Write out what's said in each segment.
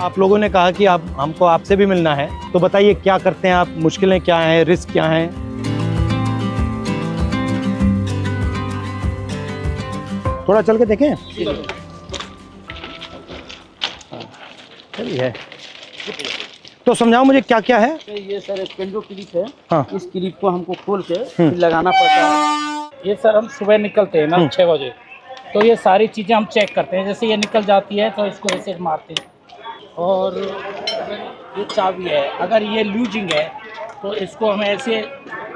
आप लोगों ने कहा कि आप हमको आपसे भी मिलना है, तो बताइए क्या करते हैं आप, मुश्किलें क्या हैं, रिस्क क्या हैं? थोड़ा चल के देखें। चलिए, तो समझाओ मुझे क्या क्या है। ये सर एक पेंडो क्लिप है। हाँ। इस क्लिप को हमको खोल के फिर लगाना पड़ता है। ये सर हम सुबह निकलते हैं ना 6 बजे, तो ये सारी चीज़ें हम चेक करते हैं। जैसे ये निकल जाती है तो इसको ऐसे मारते हैं। और ये चाबी है, अगर ये लूजिंग है तो इसको हमें ऐसे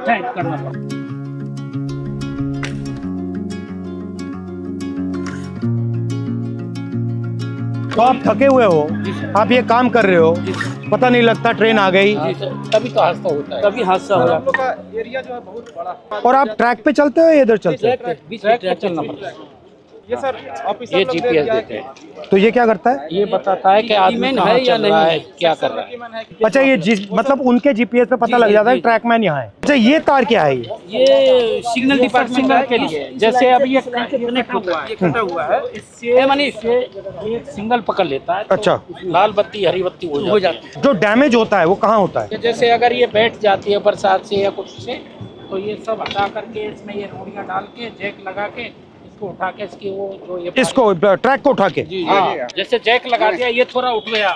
टाइट करना पड़ता है। तो आप थके हुए हो, आप ये काम कर रहे हो, पता नहीं लगता ट्रेन आ गई। तभी तो हादसा होता है, तभी हादसा हो रहा है। एरिया जो है बहुत बड़ा। और आप ट्रैक पे चलते हो या इधर चलते हो? बीच में ट्रैक चलना पड़ता है। ये सर ऑफिसर ये लोग GPS दिया है देते हैं। तो ये क्या करता है? ये बताता है कि आदमी कहाँ चल रहा है, क्या कर रहा है। अच्छा, ये मतलब उनके जीपीएस पे पता लग जाता है ट्रैकमैन यहाँ है। अच्छा, ये तार क्या है? ये सिग्नल डिपार्टमेंट के लिए। जैसे अभी ये कनेक्ट हुआ है, ये कटा हुआ है, इससे मानी इससे एक सिंगल पकड़ लेता है। अच्छा। लाल बत्ती हरी बत्ती हो जाती है। जो डैमेज होता है वो कहाँ होता है? जैसे अगर ये बैठ जाती है बरसात से या कुछ से, तो ये सब हटा करके इसमें ये रोड़ियाँ डाल के जैक लगा के इसको उठा के इसकी वो जो ये इसको ट्रैक को उठा के। हाँ, जैसे जैक लगा दिया, ये थोड़ा उठ गया,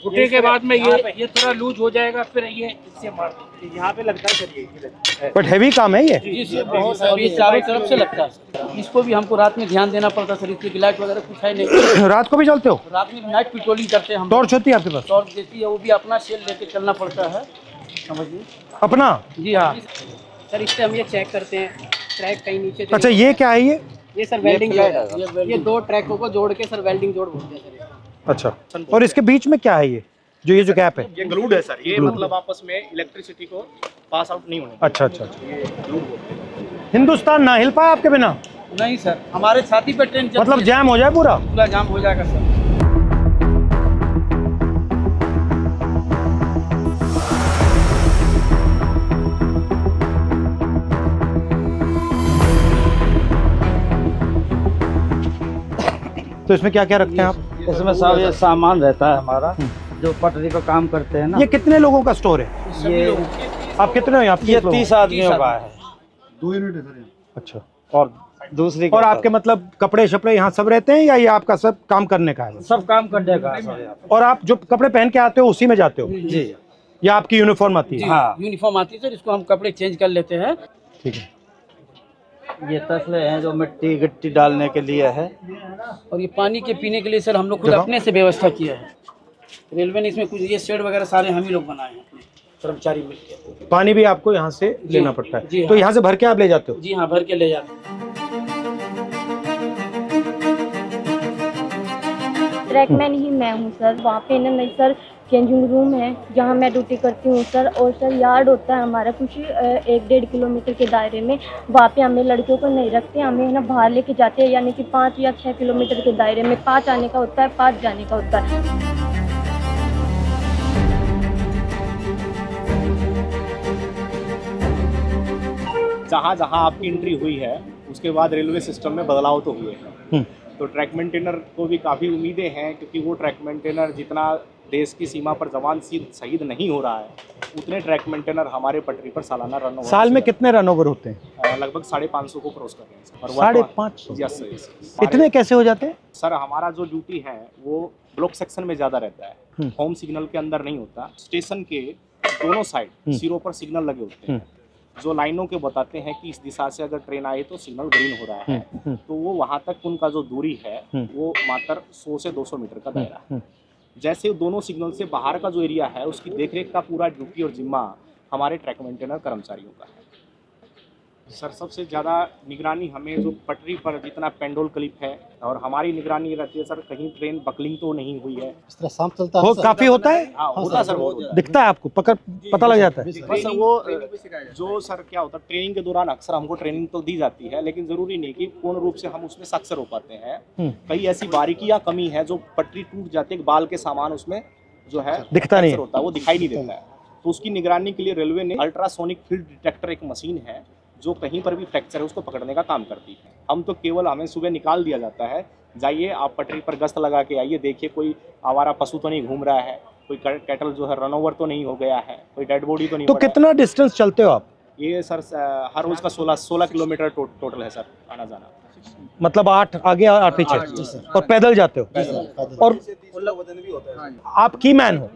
उठने के बाद में ये थोड़ा लूज हो जाएगा, फिर ये इससे मार देते। यहाँ पे लगता है सर ये। बट हैवी काम है ये। जी बहुत, और ये चारों तरफ से लगता है। इसको भी हमको रात में ध्यान देना पड़ता है सर, इसकी लाइट वगैरह कुछ है नहीं। रात को भी चलते हो? रात में नाइट पेट्रोलिंग करते हैं हम। टॉर्च होती है आपके पास? टॉर्च देती है, वो भी अपना सेल लेके चलना पड़ता है, समझिए। अपना? जी हाँ सर, इससे हम ये चेक करते हैं ट्रैक कहीं नीचे। अच्छा, ये क्या है ये सर वेल्डिंग है। ये दो ट्रैकों को जोड़ के सर वेल्डिंग जोड़ बोलते हैं सर। अच्छा, और इसके बीच में क्या है ये जो गैप है? ये ग्लूड है सर, ये मतलब आपस में इलेक्ट्रिसिटी को पास आउट नहीं होने। अच्छा अच्छा। हिंदुस्तान ना हिल पाया आपके बिना? नहीं सर, हमारे छाती पे ट्रेन मतलब जैम हो जाए पूरा? पूरा जाम हो जाएगा सर। तो इसमें क्या क्या रखते हैं आप? इसमें सब ये सामान रहता है हमारा, जो पटरी पर काम करते हैं ना। ये कितने लोगों का स्टोर है? ये आप कितने हो यहाँ? ये 30 आदमियों का है। 2 यूनिट है सर। अच्छा। और दूसरी और आपके मतलब कपड़े शपड़े यहाँ सब रहते हैं या ये आपका सब काम करने का है? सब काम करने का है। और आप जो कपड़े पहन के आते हो उसी में जाते हो? जी। या आपकी यूनिफॉर्म आती है? हाँ, यूनिफॉर्म आती है सर, इसको हम कपड़े चेंज कर लेते हैं। ठीक है। ये तसले हैं जो मिट्टी गिट्टी डालने के लिए है, और ये पानी के पीने के लिए सर हम लोग खुद अपने से व्यवस्था किया है। रेलवे ने इसमें कुछ ये शेड वगैरह सारे हम ही लोग बनाए हैं, अपने कर्मचारी मिलकर। पानी भी आपको यहाँ से लेना पड़ता है? जी तो यहाँ से भर के आप ले जाते हो? जी हाँ, भर के ले जाते हैं। ट्रैकमैन ही मैं हूँ सर। वहाँ पे ना नहीं सर, चेंजिंग रूम है जहाँ मैं ड्यूटी करती हूँ सर। और सर यार्ड होता है हमारा कुछ 1-1.5 किलोमीटर के दायरे में। वहाँ पे हमें लड़कियों को नहीं रखते, हमें है ना बाहर लेके जाते हैं, यानी कि 5 या 6 किलोमीटर के दायरे में। 5 आने का होता है, 5 जाने का होता है। जहाँ जहाँ आपकी एंट्री हुई है उसके बाद रेलवे सिस्टम में बदलाव तो हुए हैं। तो ट्रैक मेंटेनर को भी काफ़ी उम्मीदें हैं, क्योंकि वो ट्रैक मेंटेनर जितना देश की सीमा पर जवान शहीद नहीं हो रहा है, उतने ट्रैक मेंटेनर हमारे पटरी पर सालाना रन ओवर। साल में कितने रन ओवर होते हैं? लगभग 550 को क्रॉस कर रहे हैं। 550? Yes sir. इतने कैसे हो जाते हैं सर, हमारा जो ड्यूटी है वो ब्लॉक सेक्शन में ज़्यादा रहता है, होम सिग्नल के अंदर नहीं होता। स्टेशन के दोनों साइड सिरों पर सिग्नल लगे होते हैं, जो लाइनों के बताते हैं कि इस दिशा से अगर ट्रेन आई तो सिग्नल ग्रीन हो रहा है। तो वो वहाँ तक उनका जो दूरी है वो मात्र 100 से 200 मीटर का दायरा है। जैसे दोनों सिग्नल से बाहर का जो एरिया है उसकी देखरेख का पूरा ड्यूटी और जिम्मा हमारे ट्रैक मेंटेनर कर्मचारियों का है। सर, सबसे ज़्यादा निगरानी हमें जो पटरी पर जितना पेंडोल क्लिप है, और हमारी निगरानी रहती है सर, कहीं ट्रेन बकलिंग तो नहीं हुई है। इस तरह शाम चलता है काफी होता है? हाँ, होता है सर, बहुत होता है। दिखता है आपको? पता लग जाता है? बस वो जो सर क्या होता है, ट्रेनिंग के दौरान अक्सर हमको ट्रेनिंग तो दी जाती है, लेकिन जरूरी नहीं कि पूर्ण रूप से हम उसमें साक्षर हो पाते हैं। कई ऐसी बारीकियां कमी है जो पटरी टूट जाती है, बाल के सामान उसमें जो है दिखता नहीं होता है, वो दिखाई नहीं देता है। तो उसकी निगरानी के लिए रेलवे ने अल्ट्रासोनिक फील्ड डिटेक्टर एक मशीन है जो कहीं पर भी फ्रैक्चर है उसको पकड़ने का काम करती है। हम तो केवल हमें सुबह निकाल दिया जाता है, जाइए आप पटरी पर गश्त लगा के आइए, देखिए कोई आवारा पशु तो नहीं घूम रहा है, कोई कैटल जो है रन ओवर तो नहीं हो गया है, कोई डेड बॉडी तो नहीं। तो कितना डिस्टेंस चलते हो आप? ये सर हर रोज का 16 किलोमीटर टोटल है सर आना जाना। मतलब 8 आगे 8 पीछे, और पैदल जाते हो? और आप की मैन हो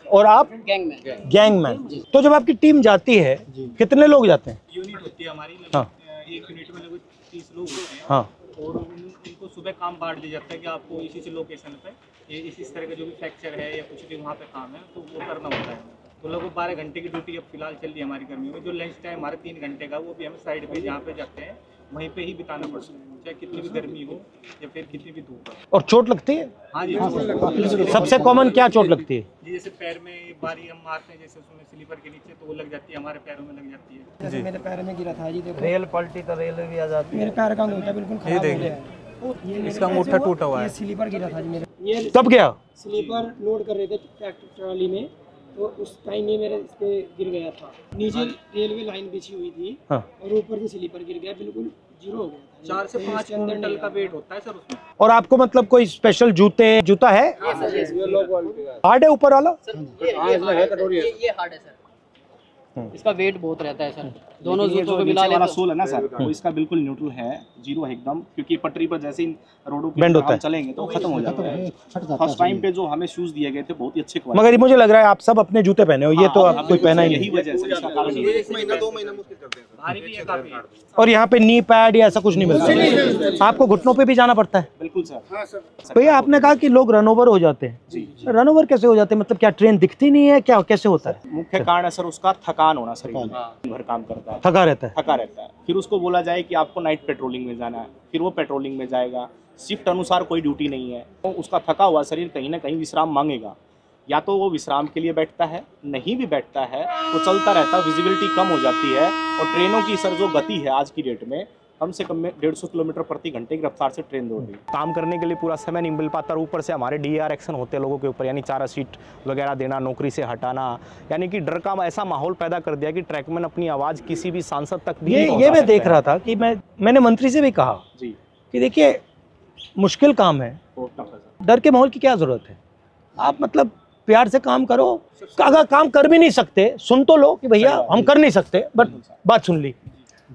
और आप गैंगमैन। तो जब आपकी टीम जाती है कितने लोग जाते हैं? यूनिट होती है हमारी, हाँ। एक यूनिट में लगभग 30 लोग होते हैं। हाँ। और उनको सुबह काम बांट दिया जाता है कि आपको इसी लोकेशन पे इसी तरह का जो भी फ्रैक्चर है या कुछ भी वहाँ पे काम है तो वो करना होता है। तो लगभग 12 घंटे की ड्यूटी अब फिलहाल चल रही है हमारी गर्मियों में। जो लंच टाइम हमारे 3 घंटे का वो भी हमें साइड पे जहाँ पे जाते हैं वहीं पे ही बिताना पड़ता है, चाहे कितनी भी गर्मी हो या फिर कितनी भी धूप हो। और चोट लगती है? हाँ जी, सबसे कॉमन क्या चोट लगती है? जी जैसे पैर में बारी हम मारते हैं, जैसे उसमें स्लीपर के नीचे तो वो लग जाती है, हमारे पैरों में लग जाती है। जैसे मेरे पैर में गिरा था जी, देखो रेल पलटी तो रेल भी आ जाती है। मेरे पैर का अंगूठा बिल्कुल खराब हो गया है। इसका अंगूठा टूटा हुआ है। ये स्लीपर गिरा था जी मेरे। ये तब गया? स्लीपर लोड कर रहे थे ट्रैक्टर ट्रॉली में, तो उस टाइम ये मेरे इस पे गिर गया था। नीचे रेलवे लाइन बिछी हुई थी। हाँ। और ऊपर से स्लीपर गिर गया, बिल्कुल जीरो हो गया था। 4 से 5 क्विंटल का वेट होता है सर उसमें। और आपको मतलब कोई स्पेशल जूता है? हार्ड है ऊपर वाला? ये हार्ड है सर, इसका वेट बहुत रहता है सर। दोनों जूतों को मिला वाला सोल है ना सर, वो इसका बिल्कुल न्यूट्रल है, जीरो है एकदम, क्योंकि पटरी पर जैसे ही रोडों पे बेंड होता है, चलेंगे तो खत्म हो जाता है। फर्स्ट टाइम पे जो हमें शूज दिए गए थे बहुत ही अच्छे क्वालिटी। मगर मुझे लग रहा है आप सब अपने जूते पहने हो, ये तो आप कोई पहना ही यही नहीं। वजह से इसका कारण ये 1 महीना 2 महीना मुश्किल करते हैं। भारी भी है काफी। और यहाँ पे नी पैड या ऐसा कुछ नहीं मिलता? आपको घुटनों पे भी जाना पड़ता है? बिल्कुल सर। भैया आपने कहा कि लोग रन ओवर हो जाते हैं, रन ओवर कैसे हो जाते हैं? मतलब क्या ट्रेन दिखती नहीं है, क्या कैसे होता है? मुख्य कारण है सर उसका थकान होना, शरीर में भर काम करता है, थका रहता है। थका रहता है। फिर उसको बोला जाए कि आपको नाइट पेट्रोलिंग में जाना है, फिर वो पेट्रोलिंग में जाएगा, शिफ्ट अनुसार कोई ड्यूटी नहीं है, तो उसका थका हुआ शरीर कहीं ना कहीं विश्राम मांगेगा। या तो वो विश्राम के लिए बैठता है, नहीं भी बैठता है तो चलता रहता है, विजिबिलिटी कम हो जाती है। और ट्रेनों की सर जो गति है आज की डेट में कम से कम में 150 किलोमीटर प्रति घंटे की रफ्तार से ट्रेन दौड़ रही है। काम करने के लिए पूरा समय नहीं मिल पाता, और ऊपर से हमारे DAR एक्शन होते हैं लोगों के ऊपर, यानी 4 सीट वगैरह देना, नौकरी से हटाना, यानी कि डर का ऐसा माहौल पैदा कर दिया कि ट्रैकमैन अपनी आवाज़ किसी भी सांसद तक भी ये मैं देख रहा था कि मैंने मंत्री से भी कहा जी कि देखिए मुश्किल काम है, डर के माहौल की क्या जरूरत है? आप मतलब प्यार से काम करो। अगर काम कर भी नहीं सकते सुन तो लो कि भैया हम कर नहीं सकते, बट बात सुन ली।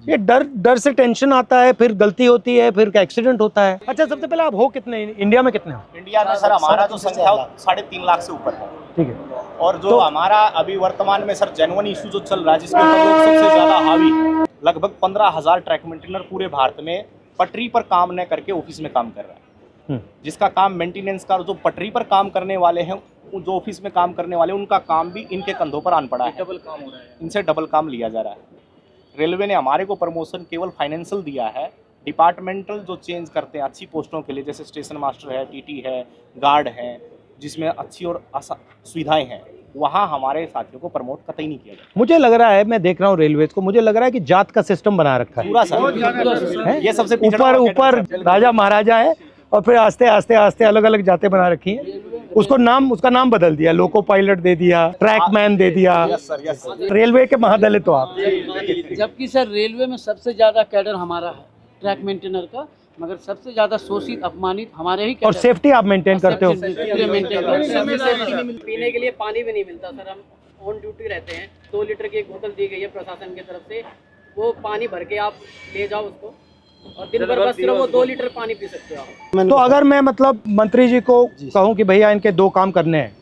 ये डर से टेंशन आता है, फिर गलती होती है, फिर एक्सीडेंट होता है। अच्छा, सबसे पहले आप हो कितने इंडिया में? कितने हो इंडिया में सर? हमारा जो संख्या 3.5 लाख से ऊपर है। ठीक है। और जो हमारा अभी वर्तमान में सर जेन्युइन इशू जो चल रहा है, जिसके ऊपर लोग सबसे ज्यादा हावी, लगभग 15,000 ट्रैक मेंटेनर पूरे भारत में पटरी पर काम न करके ऑफिस में काम कर रहा है। जिसका काम मेंटेनेंस का, जो पटरी पर काम करने वाले हैं, जो ऑफिस में काम करने वाले, उनका काम भी इनके कंधों पर आन पड़ा है। डबल काम हो रहा है, इनसे डबल काम लिया जा रहा है। रेलवे ने हमारे को प्रमोशन केवल फाइनेंशियल दिया है, डिपार्टमेंटल जो चेंज करते हैं अच्छी पोस्टों के लिए, जैसे स्टेशन मास्टर है, TT है, गार्ड है, जिसमें अच्छी और सुविधाएं हैं, वहाँ हमारे साथियों को प्रमोट कतई नहीं किया जाता। मुझे लग रहा है, मैं देख रहा हूँ रेलवेज को, मुझे लग रहा है कि जात का सिस्टम बना रखा है पूरा सर। ये सबसे ऊपर राजा महाराजा है, और फिर आस्ते आस्ते आस्ते अलग अलग जातें बना रखी हैं। उसका नाम बदल दिया, लोको पायलट दे दिया, ट्रैकमैन दे दिया। रेलवे के महादलित हो आप। जबकि सर रेलवे में सबसे ज्यादा कैडर हमारा है ट्रैक मेंटेनर का, मगर सबसे ज्यादा शोषित अपमानित हमारे ही। और सेफ्टी आप मेंटेन करते हो? पीने के लिए पानी भी नहीं मिलता सर, हम ऑन ड्यूटी रहते हैं। 2 लीटर की एक बोतल दी गई है प्रशासन की तरफ से, वो पानी भर के आप ले जाओ उसको, और दिन भर बस सिर्फ वो 2 लीटर पानी पी सकते हो आप। तो अगर मैं मतलब मंत्री जी को कहूँ कि भैया इनके 2 काम करने हैं,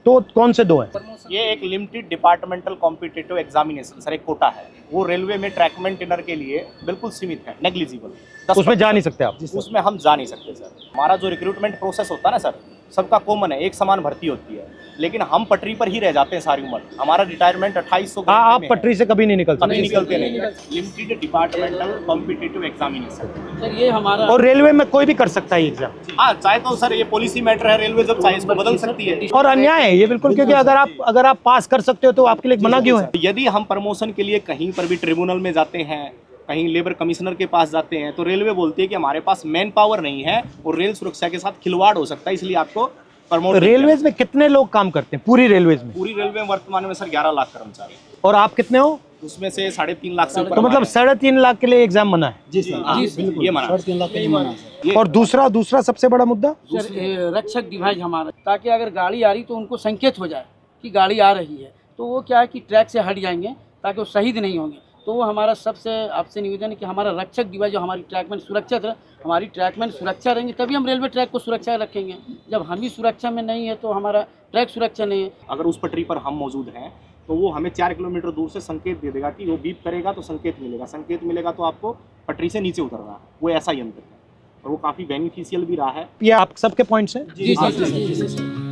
तो कौन से 2 हैं? ये एक limited departmental competitive examination sir, एक कोटा है, वो रेलवे में ट्रैक मेंटेनर के लिए बिल्कुल सीमित है, नेग्लिजिबल। उसमें जा नहीं सकते आप? उसमें हम जा नहीं सकते सर। हमारा जो रिक्रूटमेंट प्रोसेस होता है ना सर, सबका कॉमन है, एक समान भर्ती होती है, लेकिन हम पटरी पर ही रह जाते हैं सारी उम्र। हमारा रिटायरमेंट 2800। आप पटरी से कभी नहीं निकलते? कभी निकलते नहीं। Limited departmental competitive examination sir, ये हमारा। और रेलवे में कोई भी कर सकता है एग्जाम? हाँ, चाहे तो सर ये पॉलिसी मैटर है, रेलवे जब चाहे इसको बदल सकती है। और अन्याय है ये बिल्कुल, क्योंकि अगर आप पास कर सकते हो तो आपके लिए मना क्यों है? यदि हम प्रमोशन के लिए कहीं पर भी ट्रिब्यूनल में जाते हैं, कहीं लेबर कमिश्नर के पास जाते हैं, तो रेलवे बोलती है कि हमारे पास मैन पावर नहीं है और रेल सुरक्षा के साथ खिलवाड़ हो सकता है, इसलिए आपको प्रमोट। रेलवेज में कितने लोग काम करते हैं पूरी रेलवेज में? पूरी रेलवे में वर्तमान में सर 11 लाख कर्मचारी। और आप कितने हो? उसमें से 3.5 लाख से ऊपर तो मतलब 3.5 लाख के लिए एग्जाम मना है। जी सर, हाँ, बिल्कुल ये माना। 3.5 लाख के लिए माना सर। और दूसरा सबसे बड़ा मुद्दा सर रक्षक डिवाइस हमारा, ताकि अगर गाड़ी आ रही तो उनको संकेत हो जाए कि गाड़ी आ रही है, तो वो क्या है कि ट्रैक से हट जाएंगे ताकि वो शहीद नहीं होंगे। तो वो हमारा सबसे आपसे निवेदन है कि हमारा रक्षक डिवाइस जो हमारी ट्रैकमैन सुरक्षित है, हमारी ट्रैकमैन सुरक्षा रहेंगे तभी हम रेलवे ट्रैक को सुरक्षा रखेंगे। जब हम ही सुरक्षा में नहीं है तो हमारा ट्रैक सुरक्षा नहीं है। अगर उस पटरी पर हम मौजूद हैं तो वो हमें 4 किलोमीटर दूर से संकेत दे देगा कि वो बीप करेगा तो संकेत मिलेगा तो आपको पटरी से नीचे उतरना है। वो ऐसा यंत्र है और वो काफ़ी बेनिफिशियल भी रहा है। ये आप सबके पॉइंट्स हैं। जी सर।